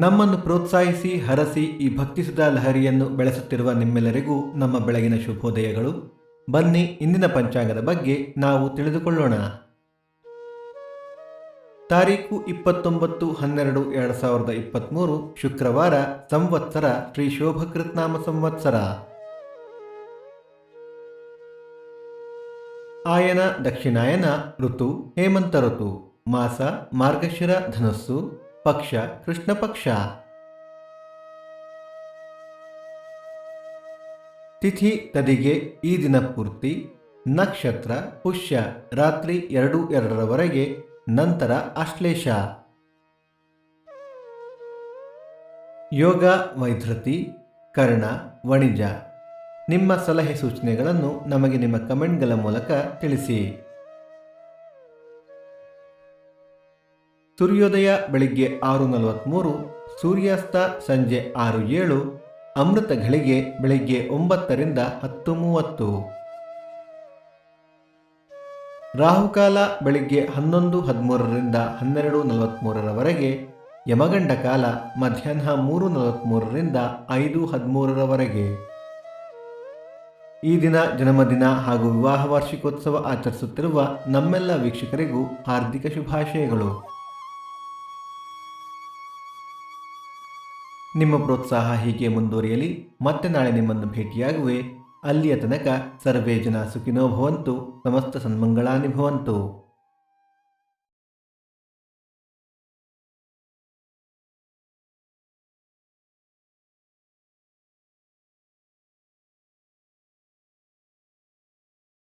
ನಮ್ಮನ್ನು ಪ್ರೋತ್ಸಾಹಿಸಿ ಹರಸಿ ಈ ಭಕ್ತಿಸುಧಾ ಲಹರಿಯನ್ನು ಬೆಳೆಸುತ್ತಿರುವ ನಿಮ್ಮೆಲ್ಲರಿಗೂ ನಮ್ಮ ಬೆಳಗಿನ ಶುಭೋದಯಗಳು. ಬನ್ನಿ ಇಂದಿನ ಪಂಚಾಂಗದ ಬಗ್ಗೆ ನಾವು ತಿಳಿದುಕೊಳ್ಳೋಣ. ತಾರೀಕು 29/12/2023 ಶುಕ್ರವಾರ, ಸಂವತ್ಸರ ಶ್ರೀ ಶೋಭಕೃತ್ನಾಮ ಸಂವತ್ಸರ. ಆಯನ ದಕ್ಷಿಣಾಯನ, ಋತು ಹೇಮಂತ ಋತು, ಮಾಸ ಮಾರ್ಗಶಿರ ಧನಸ್ಸು, ಪಕ್ಷ ಕೃಷ್ಣ ಪಕ್ಷ. ತಿಥಿ ತದಿಗೆ ಈ ದಿನ ಪೂರ್ತಿ. ನಕ್ಷತ್ರ ಪುಷ್ಯ ರಾತ್ರಿ 2:02 ನಂತರ ಆಶ್ಲೇಷ. ಯೋಗ ವೈಧೃತಿ, ಕರ್ಣ ವಣಿಜ. ನಿಮ್ಮ ಸಲಹೆ ಸೂಚನೆಗಳನ್ನು ನಮಗೆ ನಿಮ್ಮ ಕಮೆಂಟ್ಗಳ ಮೂಲಕ ತಿಳಿಸಿ. ಸೂರ್ಯೋದಯ ಬೆಳಿಗ್ಗೆ 6:43, ಸೂರ್ಯಾಸ್ತ ಸಂಜೆ 6:07, ಅಮೃತ ಘಳಿಗೆ ಬೆಳಿಗ್ಗೆ 9ರಿಂದ 10:30. ರಾಹುಕಾಲ ಬೆಳಿಗ್ಗೆ 11:13ರಿಂದ 12:43, ಯಮಗಂಡ ಕಾಲ ಮಧ್ಯಾಹ್ನ 3:43ರಿಂದ 5:13. ಈ ದಿನ ಜನ್ಮದಿನ ಹಾಗೂ ವಿವಾಹ ವಾರ್ಷಿಕೋತ್ಸವ ಆಚರಿಸುತ್ತಿರುವ ನಮ್ಮೆಲ್ಲ ವೀಕ್ಷಕರಿಗೂ ಹಾರ್ದಿಕ ಶುಭಾಶಯಗಳು. ನಿಮ್ಮ ಪ್ರೋತ್ಸಾಹ ಹೀಗೆ ಮುಂದುವರಿಯಲಿ. ಮತ್ತೆ ನಾಳೆ ನಿಮ್ಮನ್ನು ಭೇಟಿಯಾಗುವೆ. ಅಲ್ಲಿಯ ತನಕ ಸರ್ವೇ ಜನ ಸುಖಿನೋ ಭವಂತು, ಸಮಸ್ತ ಸನ್ಮಂಗಳಾನಿ ಭವಂತು.